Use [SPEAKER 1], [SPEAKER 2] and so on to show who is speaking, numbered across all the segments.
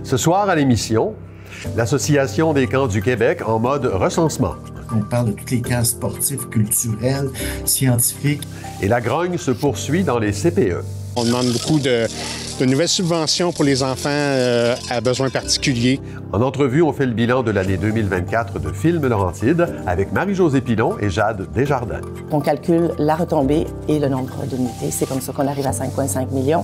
[SPEAKER 1] Ce soir à l'émission, l'Association des camps du Québec en mode recensement.
[SPEAKER 2] On parle de tous les camps sportifs, culturels, scientifiques.
[SPEAKER 1] Et la grogne se poursuit dans les CPE.
[SPEAKER 3] On demande beaucoup de nouvelles subventions pour les enfants à besoins particuliers.
[SPEAKER 1] En entrevue, on fait le bilan de l'année 2024 de Film Laurentide avec Marie-Josée Pilon et Jade Desjardins.
[SPEAKER 4] On calcule la retombée et le nombre d'unités. C'est comme ça qu'on arrive à 5,5 millions.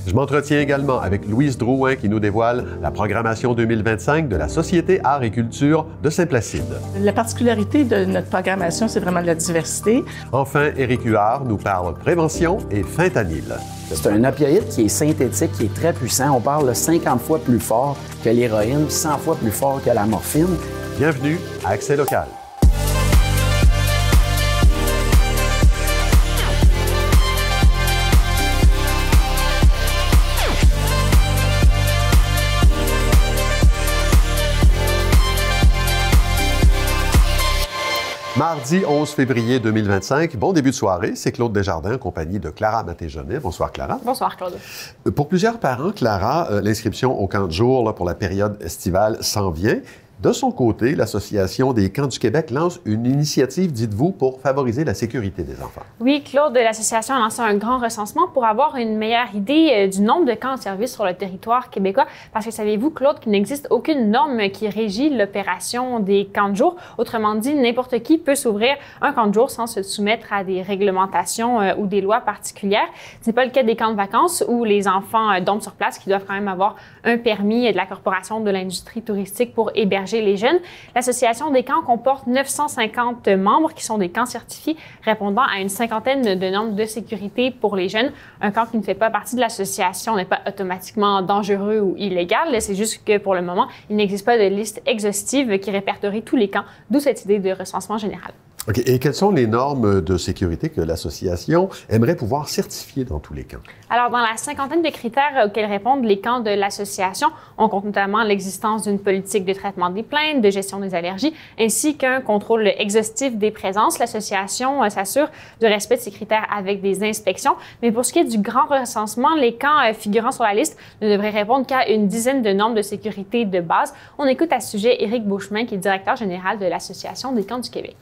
[SPEAKER 1] Je m'entretiens également avec Louise Drouin qui nous dévoile la programmation 2025 de la Société Arts et Culture de Saint-Placide.
[SPEAKER 5] La particularité de notre programmation, c'est vraiment la diversité.
[SPEAKER 1] Enfin, Éric Huard nous parle prévention et fentanyl.
[SPEAKER 6] C'est un opioïde qui est synthétique, qui est très puissant. On parle de 50 fois plus fort que l'héroïne, 100 fois plus fort que la morphine.
[SPEAKER 1] Bienvenue à Accès Local. Mardi 11 février 2025, bon début de soirée, c'est Claude Desjardins en compagnie de Clara Maté-Genet. Bonsoir Clara.
[SPEAKER 7] Bonsoir Claude.
[SPEAKER 1] Pour plusieurs parents, Clara, l'inscription au camp de jour là, pour la période estivale s'en vient. De son côté, l'Association des camps du Québec lance une initiative, dites-vous, pour favoriser la sécurité des enfants.
[SPEAKER 7] Oui, Claude, l'association a lancé un grand recensement pour avoir une meilleure idée du nombre de camps en service sur le territoire québécois. Parce que savez-vous, Claude, qu'il n'existe aucune norme qui régit l'opération des camps de jour. Autrement dit, n'importe qui peut s'ouvrir un camp de jour sans se soumettre à des réglementations ou des lois particulières. Ce n'est pas le cas des camps de vacances où les enfants dorment sur place, qui doivent quand même avoir un permis de la Corporation de l'industrie touristique pour héberger les jeunes. L'association des camps comporte 950 membres qui sont des camps certifiés répondant à une cinquantaine de normes de sécurité pour les jeunes. Un camp qui ne fait pas partie de l'association n'est pas automatiquement dangereux ou illégal. C'est juste que pour le moment, il n'existe pas de liste exhaustive qui répertorie tous les camps, d'où cette idée de recensement général.
[SPEAKER 1] OK. Et quelles sont les normes de sécurité que l'association aimerait pouvoir certifier dans tous les camps?
[SPEAKER 7] Alors, dans la cinquantaine de critères auxquels répondent les camps de l'association, on compte notamment l'existence d'une politique de traitement des plaintes, de gestion des allergies, ainsi qu'un contrôle exhaustif des présences. L'association s'assure du respect de ces critères avec des inspections. Mais pour ce qui est du grand recensement, les camps figurant sur la liste ne devraient répondre qu'à une dizaine de normes de sécurité de base. On écoute à ce sujet Éric Beauchemin, qui est directeur général de l'Association des camps du Québec.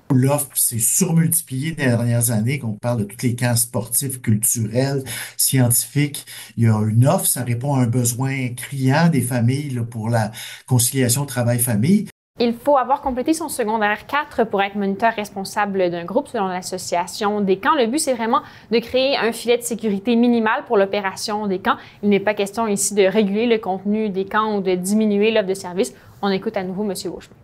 [SPEAKER 2] L'offre s'est surmultipliée dans les dernières années, qu'on parle de tous les camps sportifs, culturels, scientifiques. Il y a une offre, ça répond à un besoin criant des familles là, pour la conciliation travail-famille.
[SPEAKER 7] Il faut avoir complété son secondaire 4 pour être moniteur responsable d'un groupe selon l'association des camps. Le but, c'est vraiment de créer un filet de sécurité minimal pour l'opération des camps. Il n'est pas question ici de réguler le contenu des camps ou de diminuer l'offre de service. On écoute à nouveau M. Beauchemin.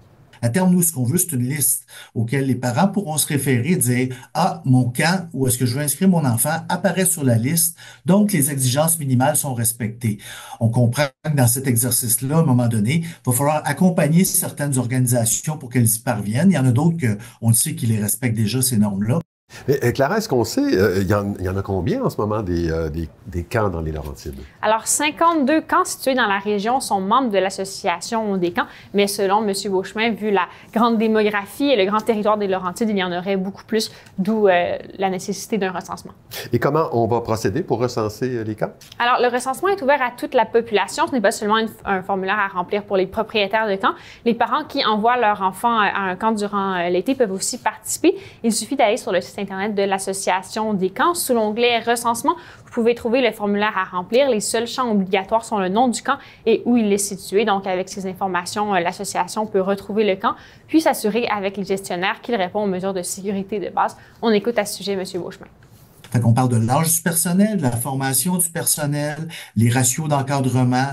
[SPEAKER 2] À terme, nous, ce qu'on veut, c'est une liste auquel les parents pourront se référer et dire « Ah, mon camp, où est-ce que je veux inscrire mon enfant, apparaît sur la liste, donc les exigences minimales sont respectées. » On comprend que dans cet exercice-là, à un moment donné, il va falloir accompagner certaines organisations pour qu'elles y parviennent. Il y en a d'autres qu'on le sait qui les respectent déjà, ces normes-là.
[SPEAKER 1] Mais, Clara, est-ce qu'on sait, il y en a combien en ce moment des camps dans les Laurentides? Alors,
[SPEAKER 7] 52 camps situés dans la région sont membres de l'association des camps, mais selon M. Beauchemin, vu la grande démographie et le grand territoire des Laurentides, il y en aurait beaucoup plus, d'où la nécessité d'un recensement.
[SPEAKER 1] Et comment on va procéder pour recenser les camps?
[SPEAKER 7] Alors, le recensement est ouvert à toute la population. Ce n'est pas seulement un formulaire à remplir pour les propriétaires de camps. Les parents qui envoient leur enfant à un camp durant l'été peuvent aussi participer. Il suffit d'aller sur le site Internet de l'Association des camps. Sous l'onglet « Recensement », vous pouvez trouver le formulaire à remplir. Les seuls champs obligatoires sont le nom du camp et où il est situé. Donc, avec ces informations, l'association peut retrouver le camp, puis s'assurer avec les gestionnaires qu'il répond aux mesures de sécurité de base. On écoute à ce sujet M. Beauchemin.
[SPEAKER 2] Fait qu'on parle de l'âge du personnel, de la formation du personnel, les ratios d'encadrement,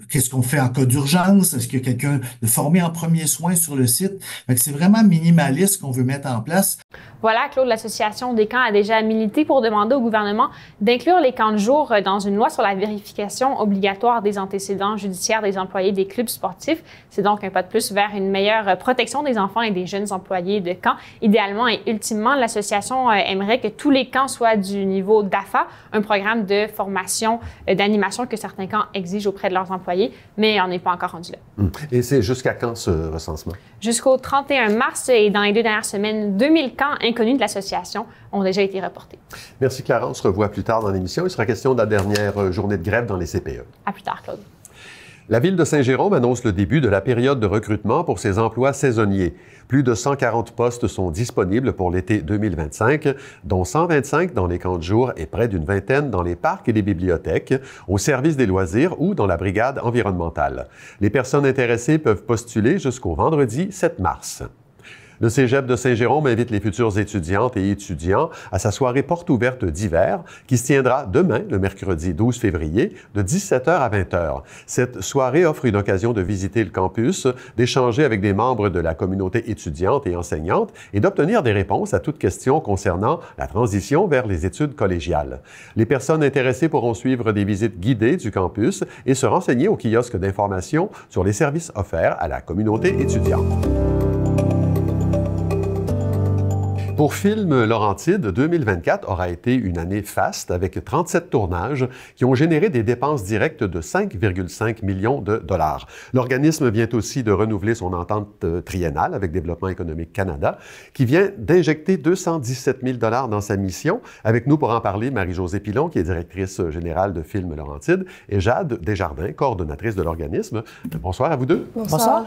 [SPEAKER 2] qu'est-ce qu'on fait en cas d'urgence, est-ce qu'il y a quelqu'un de formé en premiers soins sur le site. Fait que c'est vraiment minimaliste qu'on veut mettre en place.
[SPEAKER 7] Voilà, Claude, l'Association des camps a déjà milité pour demander au gouvernement d'inclure les camps de jour dans une loi sur la vérification obligatoire des antécédents judiciaires des employés des clubs sportifs. C'est donc un pas de plus vers une meilleure protection des enfants et des jeunes employés de camps. Idéalement et ultimement, l'association aimerait que tous les camps soient du niveau d'AFA, un programme de formation, d'animation que certains camps exigent auprès de leurs employés, mais on n'est pas encore rendu là.
[SPEAKER 1] Et c'est jusqu'à quand ce recensement?
[SPEAKER 7] Jusqu'au 31 mars et dans les 2 dernières semaines, 2000 camps camps inconnus de l'association ont déjà été reportés.
[SPEAKER 1] Merci Clara, on se revoit plus tard dans l'émission. Il sera question de la dernière journée de grève dans les CPE.
[SPEAKER 7] À plus tard, Claude.
[SPEAKER 1] La ville de Saint-Jérôme annonce le début de la période de recrutement pour ses emplois saisonniers. Plus de 140 postes sont disponibles pour l'été 2025, dont 125 dans les camps de jour et près d'une vingtaine dans les parcs et les bibliothèques, au service des loisirs ou dans la brigade environnementale. Les personnes intéressées peuvent postuler jusqu'au vendredi 7 mars. Le Cégep de Saint-Jérôme invite les futures étudiantes et étudiants à sa soirée porte ouverte d'hiver qui se tiendra demain, le mercredi 12 février, de 17h à 20h. Cette soirée offre une occasion de visiter le campus, d'échanger avec des membres de la communauté étudiante et enseignante et d'obtenir des réponses à toutes questions concernant la transition vers les études collégiales. Les personnes intéressées pourront suivre des visites guidées du campus et se renseigner au kiosque d'information sur les services offerts à la communauté étudiante. Pour Film Laurentide, 2024 aura été une année faste avec 37 tournages qui ont généré des dépenses directes de 5,5 millions de dollars. L'organisme vient aussi de renouveler son entente triennale avec Développement économique Canada qui vient d'injecter 217 000 dollars dans sa mission. Avec nous pour en parler, Marie-Josée Pilon, qui est directrice générale de Film Laurentide, et Jade Desjardins, coordonnatrice de l'organisme. Bonsoir à vous deux.
[SPEAKER 8] Bonsoir.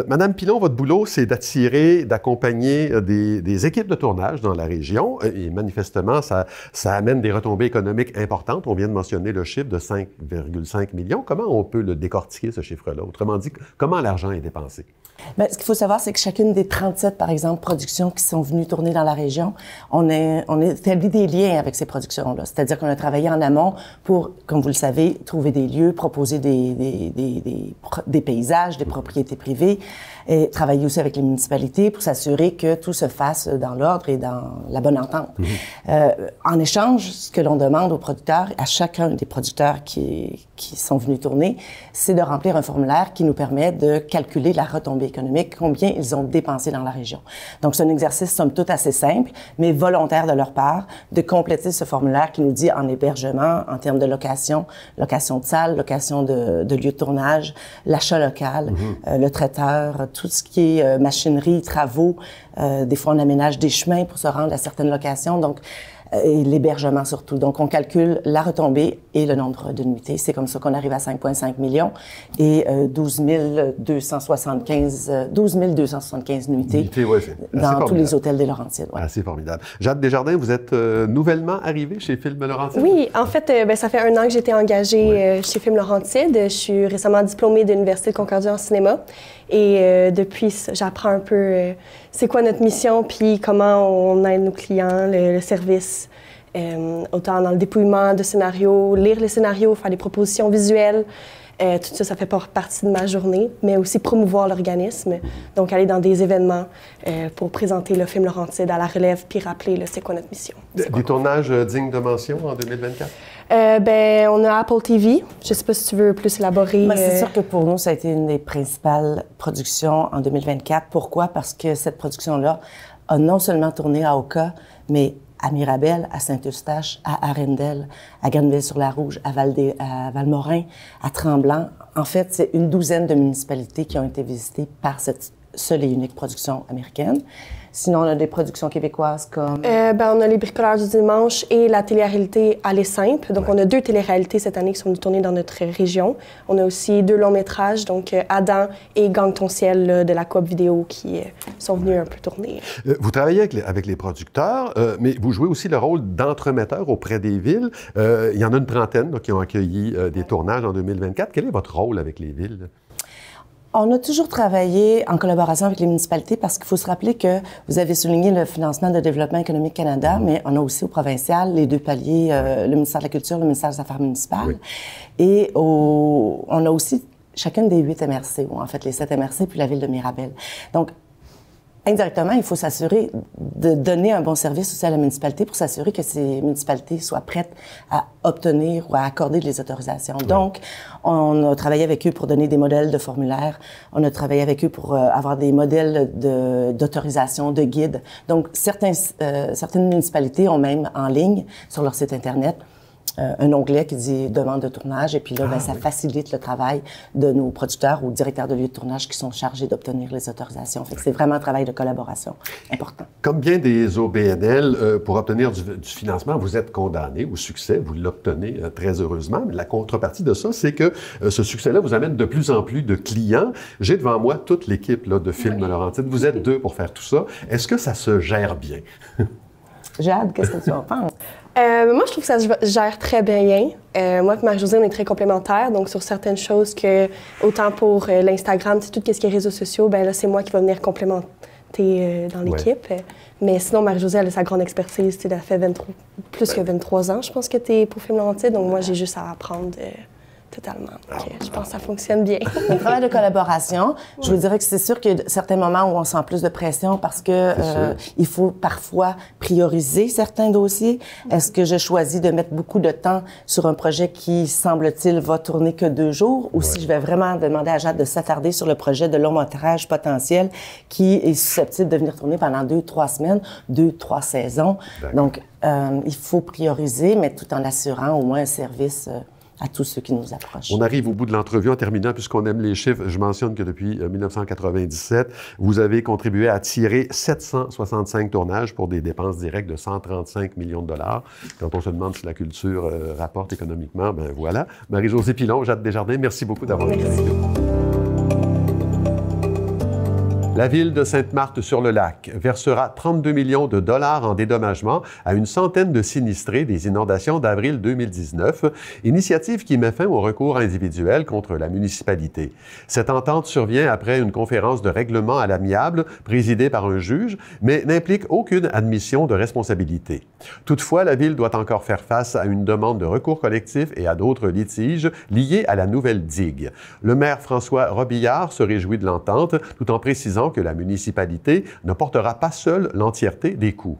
[SPEAKER 1] Madame Pilon, votre boulot, c'est d'attirer, d'accompagner des équipes de tournage dans la région et manifestement, ça amène des retombées économiques importantes. On vient de mentionner le chiffre de 5,5 millions. Comment on peut le décortiquer, ce chiffre-là? Autrement dit, comment l'argent est dépensé?
[SPEAKER 4] Bien, ce qu'il faut savoir, c'est que chacune des 37, par exemple, productions qui sont venues tourner dans la région, on a établi des liens avec ces productions-là. C'est-à-dire qu'on a travaillé en amont pour, comme vous le savez, trouver des lieux, proposer des paysages, des propriétés privées, et travailler aussi avec les municipalités pour s'assurer que tout se fasse dans l'ordre et dans la bonne entente. En échange, ce que l'on demande aux producteurs, à chacun des producteurs qui sont venus tourner, c'est de remplir un formulaire qui nous permet de calculer la retombée économique, combien ils ont dépensé dans la région. Donc, c'est un exercice, somme toute, assez simple, mais volontaire de leur part, de compléter ce formulaire qui nous dit en hébergement, en termes de location de salle, location de lieu de tournage, l'achat local, le traiteur, tout ce qui est machinerie, travaux. Des fois, on aménage des chemins pour se rendre à certaines locations. Donc, et l'hébergement surtout. Donc, on calcule la retombée et le nombre de nuitées. C'est comme ça qu'on arrive à 5,5 millions et 12 275 nuitées dans tous les hôtels des Laurentides. Ouais.
[SPEAKER 1] Assez formidable. Jade Desjardins, vous êtes nouvellement arrivée chez Film Laurentide?
[SPEAKER 8] Oui, en fait, ça fait 1 an que j'ai été engagée chez Film Laurentide. Je suis récemment diplômée de l'Université de Concordia en cinéma. Et depuis, j'apprends un peu c'est quoi notre mission, puis comment on aide nos clients, le service, autant dans le dépouillement de scénarios, lire les scénarios, faire des propositions visuelles. Tout ça, ça fait partie de ma journée, mais aussi promouvoir l'organisme. Donc, aller dans des événements pour présenter le Film Laurentide à la relève, puis rappeler c'est quoi notre mission.
[SPEAKER 1] Des tournages dignes de mention en 2024?
[SPEAKER 8] On a Apple TV. Je ne sais pas si tu veux plus élaborer.
[SPEAKER 4] C'est sûr que pour nous, ça a été une des principales productions en 2024. Pourquoi? Parce que cette production-là a non seulement tourné à Oka, mais à Mirabel, à Saint-Eustache, à Arendelle, à Grenville-sur-la-Rouge, à Valmorin, à Tremblant. En fait, c'est une douzaine de municipalités qui ont été visitées par cette seule et unique production américaine. Sinon, on a des productions québécoises comme...
[SPEAKER 8] on a Les Bricoleurs du Dimanche et la télé-réalité Aller Simple. Donc, on a 2 téléréalités cette année qui sont tournées dans notre région. On a aussi 2 longs-métrages, donc Adam et Gagne ton ciel là, de la Coop Vidéo qui sont venus un peu tourner.
[SPEAKER 1] Vous travaillez avec les producteurs, mais vous jouez aussi le rôle d'entremetteur auprès des villes. Il y en a une trentaine là, qui ont accueilli des tournages en 2024. Quel est votre rôle avec les villes?
[SPEAKER 4] On a toujours travaillé en collaboration avec les municipalités parce qu'il faut se rappeler que vous avez souligné le financement de Développement économique Canada, mais on a aussi au provincial les 2 paliers, le ministère de la Culture, le ministère des Affaires municipales. Oui. Et on a aussi chacune des 8 MRC, ou en fait les 7 MRC, puis la ville de Mirabel. Donc, indirectement, il faut s'assurer de donner un bon service aussi à la municipalité pour s'assurer que ces municipalités soient prêtes à obtenir ou à accorder les autorisations. Oui. Donc, on a travaillé avec eux pour donner des modèles de formulaires. On a travaillé avec eux pour avoir des modèles d'autorisation, de guides. Donc, certaines municipalités ont même en ligne, sur leur site Internet, un onglet qui dit « Demande de tournage » et puis là, ça facilite le travail de nos producteurs ou directeurs de lieux de tournage qui sont chargés d'obtenir les autorisations. Fait que c'est vraiment un travail de collaboration important.
[SPEAKER 1] Comme bien des OBNL, pour obtenir du financement, vous êtes condamné au succès, vous l'obtenez très heureusement, mais la contrepartie de ça, c'est que ce succès-là vous amène de plus en plus de clients. J'ai devant moi toute l'équipe là, de Films Laurentides. Vous êtes 2 pour faire tout ça. Est-ce que ça se gère bien?
[SPEAKER 4] Jade, qu'est-ce que tu en penses?
[SPEAKER 8] Moi, je trouve que ça se gère très bien. Moi et Marie-Josée, on est très complémentaires. Donc, sur certaines choses que, autant pour l'Instagram, tout ce qui est réseaux sociaux, ben là, c'est moi qui va venir complémenter dans l'équipe. Ouais. Mais sinon, Marie-Josée, elle a sa grande expertise. Elle a fait plus que 23 ans, je pense, que tu es pour Films Laurentides. Donc, moi, j'ai juste à apprendre totalement. Je pense que ça fonctionne bien.
[SPEAKER 4] Un travail de collaboration. Je vous dirais que c'est sûr qu'il y a certains moments où on sent plus de pression parce que il faut parfois prioriser certains dossiers. Est-ce que je choisis de mettre beaucoup de temps sur un projet qui, semble-t-il, va tourner que 2 jours ou si je vais vraiment demander à Jade de s'attarder sur le projet de long-métrage potentiel qui est susceptible de venir tourner pendant 2-3 semaines, 2-3 saisons. Donc, il faut prioriser, mais tout en assurant au moins un service à tous ceux qui nous approchent.
[SPEAKER 1] On arrive au bout de l'entrevue en terminant, puisqu'on aime les chiffres. Je mentionne que depuis 1997, vous avez contribué à attirer 765 tournages pour des dépenses directes de 135 millions de dollars. Quand on se demande si la culture rapporte économiquement, ben voilà. Marie-Josée Pilon, Jade Desjardins, merci beaucoup d'avoir été avec nous. La ville de Sainte-Marthe-sur-le-Lac versera 32 millions de dollars en dédommagement à une centaine de sinistrés des inondations d'avril 2019, initiative qui met fin au recours individuel contre la municipalité. Cette entente survient après une conférence de règlement à l'amiable présidée par un juge, mais n'implique aucune admission de responsabilité. Toutefois, la ville doit encore faire face à une demande de recours collectif et à d'autres litiges liés à la nouvelle digue. Le maire François Robillard se réjouit de l'entente, tout en précisant que la municipalité ne portera pas seule l'entièreté des coûts.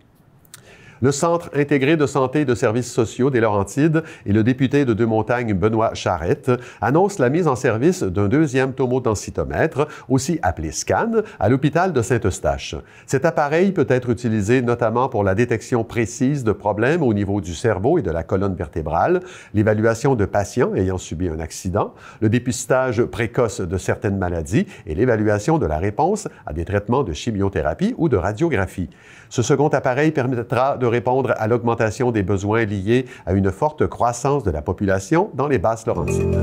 [SPEAKER 1] Le Centre intégré de santé et de services sociaux des Laurentides et le député de Deux-Montagnes, Benoît Charette, annoncent la mise en service d'un 2e tomodensitomètre, aussi appelé SCAN, à l'hôpital de Saint-Eustache. Cet appareil peut être utilisé notamment pour la détection précise de problèmes au niveau du cerveau et de la colonne vertébrale, l'évaluation de patients ayant subi un accident, le dépistage précoce de certaines maladies et l'évaluation de la réponse à des traitements de chimiothérapie ou de radiographie. Ce second appareil permettra de répondre à l'augmentation des besoins liés à une forte croissance de la population dans les Basses-Laurentides.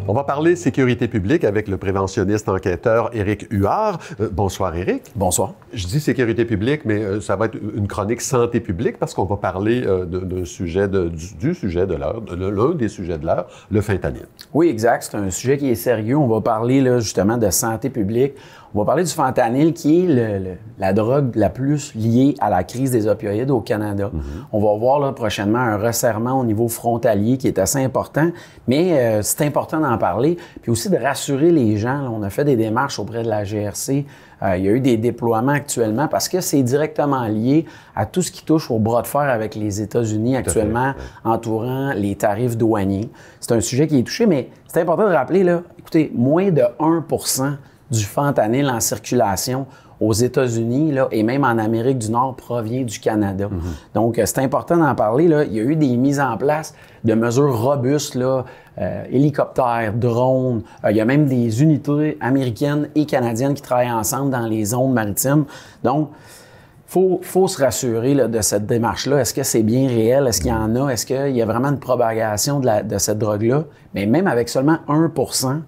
[SPEAKER 1] On va parler sécurité publique avec le préventionniste enquêteur Éric Huard. Bonsoir, Éric.
[SPEAKER 6] Bonsoir.
[SPEAKER 1] Je dis sécurité publique, mais ça va être une chronique santé publique parce qu'on va parler d'un sujet du sujet de l'heure, l'un des sujets de l'heure, le fentanyl.
[SPEAKER 6] Oui, exact. C'est un sujet qui est sérieux. On va parler là, justement de santé publique. On va parler du fentanyl, qui est la drogue la plus liée à la crise des opioïdes au Canada. On va voir là, prochainement un resserrement au niveau frontalier qui est assez important, mais c'est important d'en parler, puis aussi de rassurer les gens. Là, on a fait des démarches auprès de la GRC. Il y a eu des déploiements actuellement parce que c'est directement lié à tout ce qui touche au bras de fer avec les États-Unis actuellement, entourant les tarifs douaniers. C'est un sujet qui est touché, mais c'est important de rappeler, là, écoutez, moins de 1% du fentanyl en circulation aux États-Unis là, et même en Amérique du Nord provient du Canada. Donc, c'est important d'en parler. Là. Il y a eu des mises en place de mesures robustes, là, hélicoptères, drones. Il y a même des unités américaines et canadiennes qui travaillent ensemble dans les zones maritimes. Donc, faut se rassurer là, de cette démarche-là. Est-ce que c'est bien réel? Est-ce qu'il y en a? Est-ce qu'il y a vraiment une propagation de cette drogue-là? Mais même avec seulement 1%,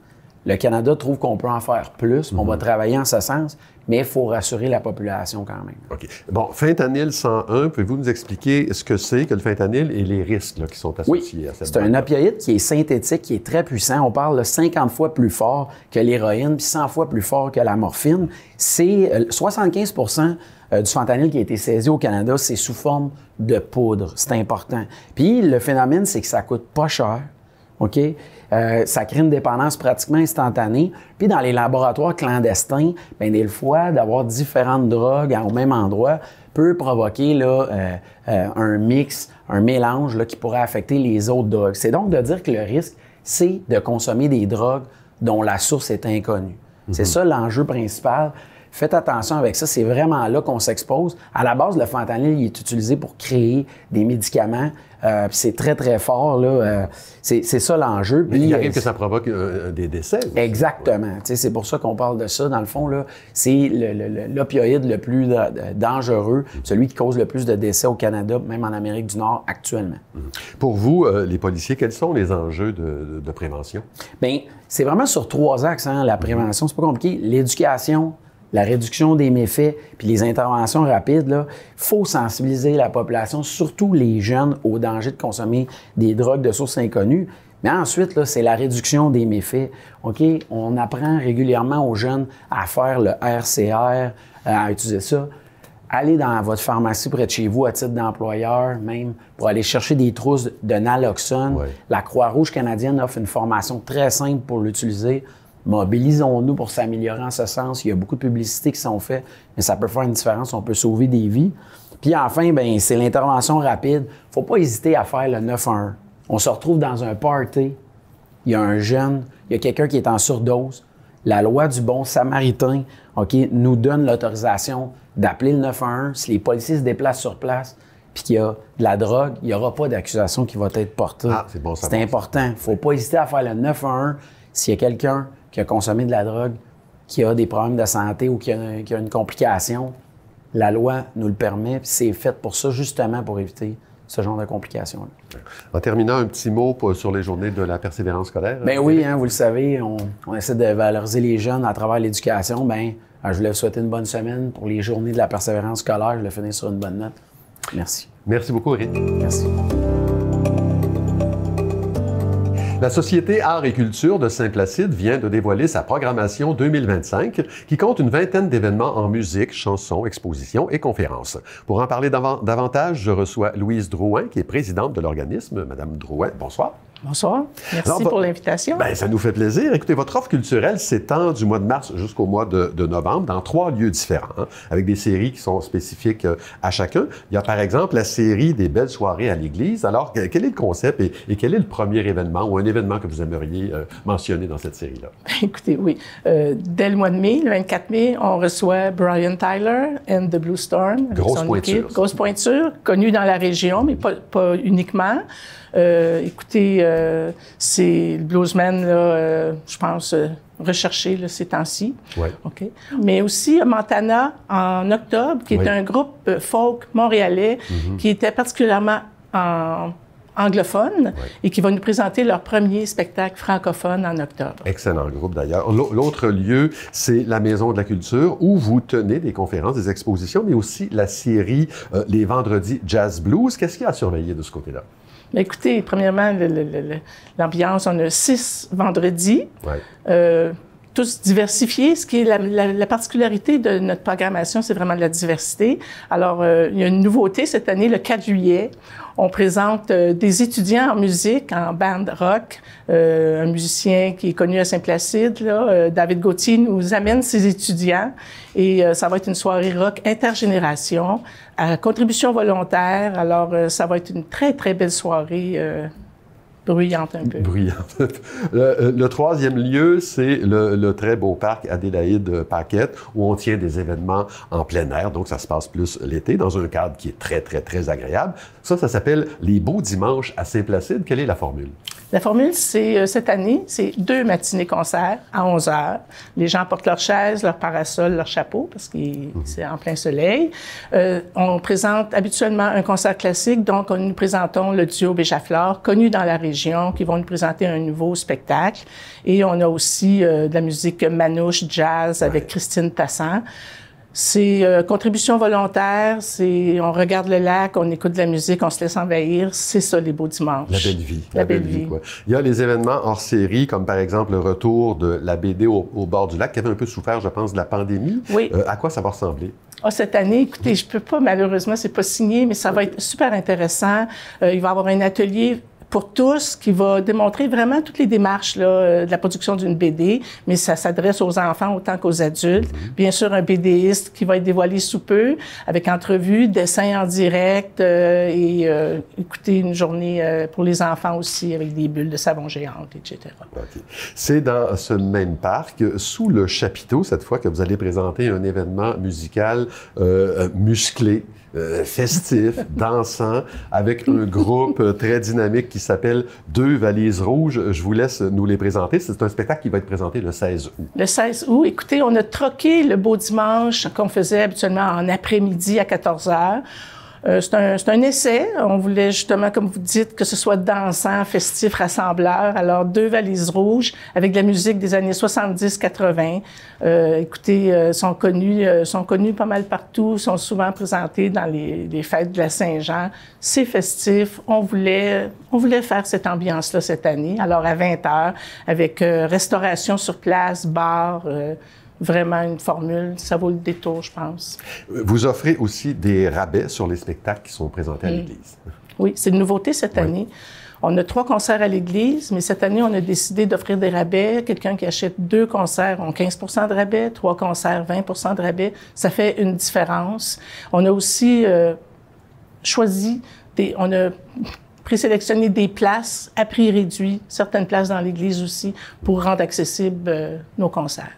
[SPEAKER 6] le Canada trouve qu'on peut en faire plus. On va travailler en ce sens, mais il faut rassurer la population quand même.
[SPEAKER 1] OK. Bon, fentanyl 101, pouvez-vous nous expliquer ce que c'est que le fentanyl et les risques là, qui sont associés à cette drogue?
[SPEAKER 6] C'est un opioïde qui est synthétique, qui est très puissant. On parle de 50 fois plus fort que l'héroïne, puis 100 fois plus fort que la morphine. C'est 75% du fentanyl qui a été saisi au Canada, c'est sous forme de poudre. C'est important. Puis le phénomène, c'est que ça coûte pas cher. OK? Ça crée une dépendance pratiquement instantanée. Puis dans les laboratoires clandestins, bien, des fois, d'avoir différentes drogues au même endroit peut provoquer là, un mix, un mélange là, qui pourrait affecter les autres drogues. C'est donc de dire que le risque, c'est de consommer des drogues dont la source est inconnue. C'est ça l'enjeu principal. Faites attention avec ça, c'est vraiment là qu'on s'expose. À la base, le fentanyl, il est utilisé pour créer des médicaments. Puis c'est très, très fort, là. C'est ça l'enjeu.
[SPEAKER 1] Mais il arrive que ça provoque des décès. Aussi.
[SPEAKER 6] Exactement. C'est pour ça qu'on parle de ça. Dans le fond, là, c'est l'opioïde le plus dangereux, celui qui cause le plus de décès au Canada, même en Amérique du Nord actuellement.
[SPEAKER 1] Pour vous, les policiers, quels sont les enjeux de prévention?
[SPEAKER 6] Bien, c'est vraiment sur 3 axes, hein, la prévention. C'est pas compliqué. L'éducation, la réduction des méfaits, puis les interventions rapides, il faut sensibiliser la population, surtout les jeunes, au danger de consommer des drogues de sources inconnues. Mais ensuite, c'est la réduction des méfaits. OK? On apprend régulièrement aux jeunes à faire le RCR, à utiliser ça. Allez dans votre pharmacie près de chez vous à titre d'employeur, même, pour aller chercher des trousses de naloxone. Ouais. La Croix-Rouge canadienne offre une formation très simple pour l'utiliser. Mobilisons-nous pour s'améliorer en ce sens. Il y a beaucoup de publicités qui sont faites, mais ça peut faire une différence. On peut sauver des vies. Puis enfin, bien, c'est l'intervention rapide. Il ne faut pas hésiter à faire le 911. On se retrouve dans un party. Il y a un jeune, il y a quelqu'un qui est en surdose. La loi du bon samaritain, OK, nous donne l'autorisation d'appeler le 911. Si les policiers se déplacent sur place puis qu'il y a de la drogue, il n'y aura pas d'accusation qui va être portée.
[SPEAKER 1] Ah, c'est bon, ça
[SPEAKER 6] c'est important. Il ne faut pas hésiter à faire le 911 s'il y a quelqu'un qui a consommé de la drogue, qui a des problèmes de santé ou qui a une complication. La loi nous le permet, puis c'est fait pour ça, justement pour éviter ce genre de complications-là.
[SPEAKER 1] En terminant, un petit mot sur les journées de la persévérance scolaire.
[SPEAKER 6] Bien oui, hein, vous le savez, on essaie de valoriser les jeunes à travers l'éducation. Bien, je voulais vous souhaiter une bonne semaine pour les journées de la persévérance scolaire. Je voulais finir sur une bonne note. Merci.
[SPEAKER 1] Merci beaucoup, Eric.
[SPEAKER 6] Merci.
[SPEAKER 1] La Société Arts et Culture de Saint-Placide vient de dévoiler sa programmation 2025 qui compte une vingtaine d'événements en musique, chansons, expositions et conférences. Pour en parler davantage, je reçois Louise Drouin, qui est présidente de l'organisme. Madame Drouin, bonsoir.
[SPEAKER 5] Bonsoir. Merci pour l'invitation.
[SPEAKER 1] Bien, ça nous fait plaisir. Écoutez, votre offre culturelle s'étend du mois de mars jusqu'au mois de novembre dans 3 lieux différents, hein, avec des séries qui sont spécifiques à chacun. Il y a par exemple la série des belles soirées à l'église. Alors, quel est le concept et quel est le premier événement ou un événement que vous aimeriez mentionner dans cette série-là?
[SPEAKER 5] Écoutez, oui. Dès le mois de mai, le 24 mai, on reçoit Brian Tyler and the Blue Storm.
[SPEAKER 1] Grosse pointure.
[SPEAKER 5] Grosse pointure, connue dans la région, mais pas uniquement. Écoutez, c'est le bluesman, là, je pense, recherché là, ces temps-ci.
[SPEAKER 1] Ouais.
[SPEAKER 5] OK. Mais aussi Montana en octobre, qui est un groupe folk montréalais qui était particulièrement anglophone et qui va nous présenter leur premier spectacle francophone en octobre.
[SPEAKER 1] Excellent groupe d'ailleurs. L'autre lieu, c'est la Maison de la Culture où vous tenez des conférences, des expositions, mais aussi la série Les Vendredis Jazz Blues. Qu'est-ce qu'il y a à surveiller de ce côté-là?
[SPEAKER 5] Bien, écoutez, premièrement, l'ambiance, on a 6 vendredis, tous diversifiés. Ce qui est la particularité de notre programmation, c'est vraiment de la diversité. Alors, il y a une nouveauté cette année, le 4 juillet. On présente des étudiants en musique, en band rock. Un musicien qui est connu à Saint-Placide, là, David Gauthier, nous amène ses étudiants. Et ça va être une soirée rock intergénération, à contribution volontaire. Alors, ça va être une très, très belle soirée bruyante un peu.
[SPEAKER 1] Bruyante. Le troisième lieu, c'est le très beau parc Adélaïde-Paquette, où on tient des événements en plein air. Donc, ça se passe plus l'été, dans un cadre qui est très, très, très agréable. Ça s'appelle les Beaux Dimanches à Saint-Placide. Quelle est la formule?
[SPEAKER 5] La formule, c'est cette année, c'est 2 matinées-concerts à 11 heures. Les gens portent leurs chaises, leurs parasols, leurs chapeaux, parce que c'est en plein soleil. On présente habituellement un concert classique, donc nous présentons le duo Béjaflore, connu dans la région, qui vont nous présenter un nouveau spectacle. Et on a aussi de la musique manouche, jazz, avec Christine Tassan. C'est contribution volontaire, on regarde le lac, on écoute de la musique, on se laisse envahir. C'est ça, les beaux dimanches.
[SPEAKER 1] La belle vie.
[SPEAKER 5] La belle vie.
[SPEAKER 1] Quoi. Il y a les événements hors série, comme par exemple le retour de la BD au bord du lac, qui avait un peu souffert, je pense, de la pandémie.
[SPEAKER 5] Oui.
[SPEAKER 1] À quoi ça va ressembler?
[SPEAKER 5] Cette année, écoutez, je peux pas, malheureusement, c'est pas signé, mais ça va être super intéressant. Il va y avoir un atelier pour tous qui va démontrer vraiment toutes les démarches là, de la production d'une BD, mais ça s'adresse aux enfants autant qu'aux adultes. Bien sûr, un BDiste qui va être dévoilé sous peu, avec entrevue, dessin en direct et écouter une journée pour les enfants aussi, avec des bulles de savon géantes, etc.
[SPEAKER 1] Okay. C'est dans ce même parc, sous le chapiteau, cette fois, que vous allez présenter un événement musical musclé, festif, dansant, avec un groupe très dynamique qui s'appelle Deux Valises Rouges. Je vous laisse nous les présenter. C'est un spectacle qui va être présenté le 16 août.
[SPEAKER 5] Le 16 août, écoutez, on a troqué le beau dimanche qu'on faisait habituellement en après-midi à 14 h. C'est un essai. On voulait justement, comme vous dites, que ce soit dansant, festif, rassembleur. Alors, Deux Valises Rouges avec de la musique des années 70-80. Écoutez, sont connus pas mal partout, sont souvent présentés dans les fêtes de la Saint-Jean. C'est festif. On voulait faire cette ambiance-là cette année. Alors, à 20 h, avec restauration sur place, bar, vraiment une formule, ça vaut le détour, je pense.
[SPEAKER 1] Vous offrez aussi des rabais sur les spectacles qui sont présentés à l'Église.
[SPEAKER 5] Oui, c'est une nouveauté cette année. On a 3 concerts à l'Église, mais cette année, on a décidé d'offrir des rabais. Quelqu'un qui achète 2 concerts a 15 % de rabais, 3 concerts, 20 % de rabais. Ça fait une différence. On a aussi choisi on a présélectionner des places à prix réduit, certaines places dans l'Église aussi, pour rendre accessibles nos concerts.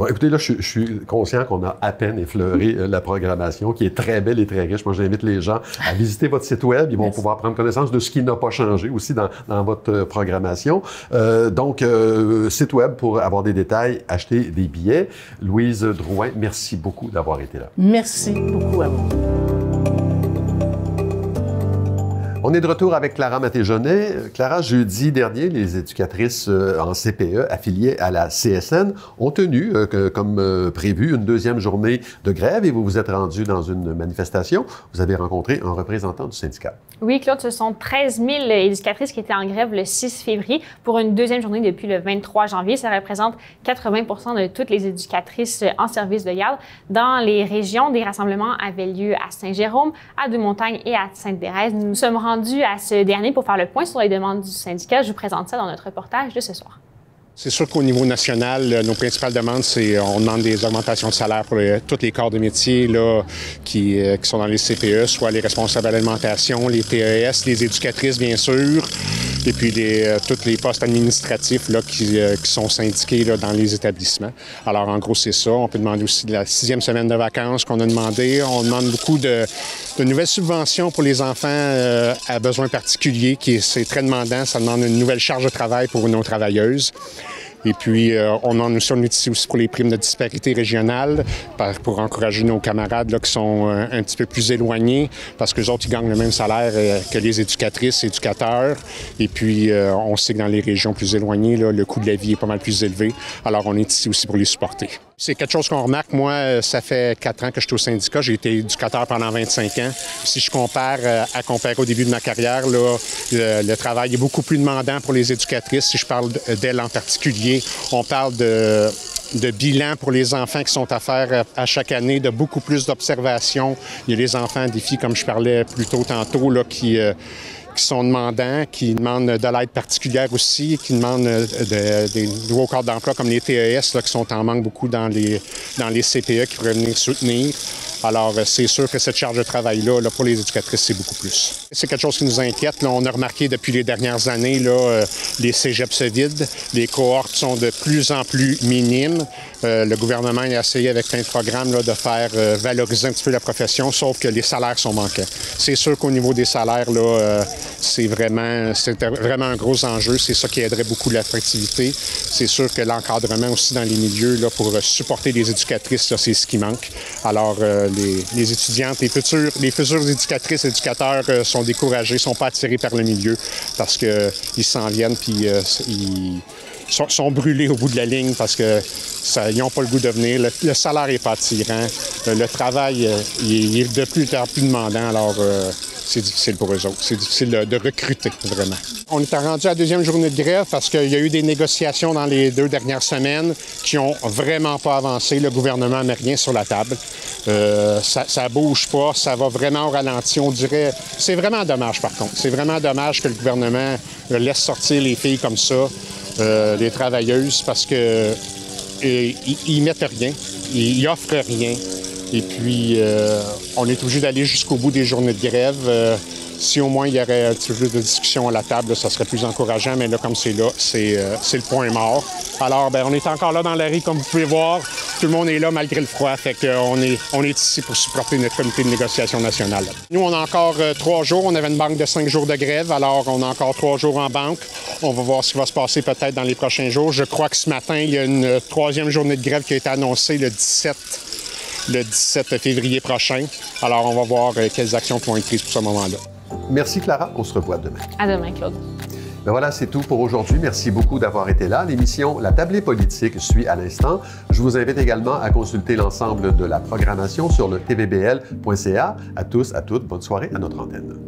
[SPEAKER 1] Bon, écoutez, là, je suis conscient qu'on a à peine effleuré la programmation, qui est très belle et très riche. Moi, j'invite les gens à visiter votre site Web. Ils vont pouvoir prendre connaissance de ce qui n'a pas changé aussi dans votre programmation. Donc, site Web pour avoir des détails, acheter des billets. Louise Drouin, merci beaucoup d'avoir été là.
[SPEAKER 5] Merci beaucoup à vous.
[SPEAKER 1] On est de retour avec Clara Maté-Jaunet. Clara, jeudi dernier, les éducatrices en CPE affiliées à la CSN ont tenu, comme prévu, une deuxième journée de grève et vous vous êtes rendu dans une manifestation. Vous avez rencontré un représentant du syndicat.
[SPEAKER 7] Oui, Claude, ce sont 13 000 éducatrices qui étaient en grève le 6 février pour une deuxième journée depuis le 23 janvier. Ça représente 80 % de toutes les éducatrices en service de garde. Dans les régions, des rassemblements avaient lieu à Saint-Jérôme, à Deux-Montagnes et à Sainte-Thérèse. Nous sommes rendus à ce dernier pour faire le point sur les demandes du syndicat. Je vous présente ça dans notre reportage de ce soir.
[SPEAKER 3] C'est sûr qu'au niveau national, nos principales demandes, c'est on demande des augmentations de salaire pour tous les corps de métier là, qui sont dans les CPE, soit les responsables à l'alimentation, les TES, les éducatrices, bien sûr, et puis tous les postes administratifs là, qui sont syndiqués là, dans les établissements. Alors, en gros, c'est ça. On peut demander aussi de la 6e semaine de vacances qu'on a demandé. On demande beaucoup de nouvelles subventions pour les enfants à besoins particuliers, c'est très demandant. Ça demande une nouvelle charge de travail pour nos travailleuses. Et puis, on en utilise aussi pour les primes de disparité régionale pour encourager nos camarades là, qui sont un petit peu plus éloignés parce qu'eux autres, ils gagnent le même salaire que les éducatrices, éducateurs. Et puis, on sait que dans les régions plus éloignées, là, le coût de la vie est pas mal plus élevé. Alors, on est ici aussi pour les supporter. C'est quelque chose qu'on remarque. Moi, ça fait 4 ans que je suis au syndicat. J'ai été éducateur pendant 25 ans. Si je compare à comparer au début de ma carrière, là, le travail est beaucoup plus demandant pour les éducatrices. Si je parle d'elles en particulier, on parle de bilan pour les enfants qui sont à faire à chaque année, de beaucoup plus d'observations. Il y a les enfants à défi, comme je parlais plus tôt tantôt, là, qui sont demandants, qui demandent de l'aide particulière aussi, qui demandent des nouveaux cadres d'emploi comme les TES là, qui sont en manque beaucoup dans les CPE qui pourraient venir soutenir. Alors, c'est sûr que cette charge de travail-là, là, pour les éducatrices, c'est beaucoup plus. C'est quelque chose qui nous inquiète. Là, on a remarqué depuis les dernières années, là, les cégeps se vident, les cohortes sont de plus en plus minimes. Le gouvernement a essayé avec plein de programmes là, de faire valoriser un petit peu la profession, sauf que les salaires sont manquants. C'est sûr qu'au niveau des salaires, là, c'est vraiment un gros enjeu. C'est ça qui aiderait beaucoup l'attractivité. C'est sûr que l'encadrement aussi dans les milieux là, pour supporter les éducatrices, là, c'est ce qui manque. Alors, les étudiantes, les futures éducatrices et éducateurs sont découragés, sont pas attirés par le milieu parce qu'ils s'en viennent puis ils sont brûlés au bout de la ligne parce que ils n'ont pas le goût de venir. Le salaire n'est pas attirant. Le travail il est de plus en plus demandant. Alors, c'est difficile pour eux autres. C'est difficile de recruter, vraiment. On est rendu à la deuxième journée de grève parce qu'il y a eu des négociations dans les 2 dernières semaines qui n'ont vraiment pas avancé. Le gouvernement ne met rien sur la table. Ça bouge pas, ça va vraiment au ralenti. On dirait... C'est vraiment dommage, par contre. C'est vraiment dommage que le gouvernement laisse sortir les filles comme ça, les travailleuses, parce que ils mettent rien, ils offrent rien. Et puis, on est obligé d'aller jusqu'au bout des journées de grève. Si au moins il y aurait un petit peu de discussion à la table, ça serait plus encourageant. Mais là, comme c'est là, c'est le point mort. Alors, on est encore là dans la rue, comme vous pouvez voir. Tout le monde est là malgré le froid. Fait qu'on est ici pour supporter notre comité de négociation nationale. Nous, on a encore 3 jours. On avait une banque de 5 jours de grève. Alors, on a encore 3 jours en banque. On va voir ce qui va se passer peut-être dans les prochains jours. Je crois que ce matin, il y a une 3e journée de grève qui a été annoncée le 17 février prochain. Alors, on va voir quelles actions vont être prises pour ce moment-là.
[SPEAKER 1] Merci, Clara. On se revoit demain.
[SPEAKER 7] À demain, Claude.
[SPEAKER 1] Ben voilà, c'est tout pour aujourd'hui. Merci beaucoup d'avoir été là. L'émission La Tablée politique suit à l'instant. Je vous invite également à consulter l'ensemble de la programmation sur le tvbl.ca. À tous, à toutes, bonne soirée à notre antenne.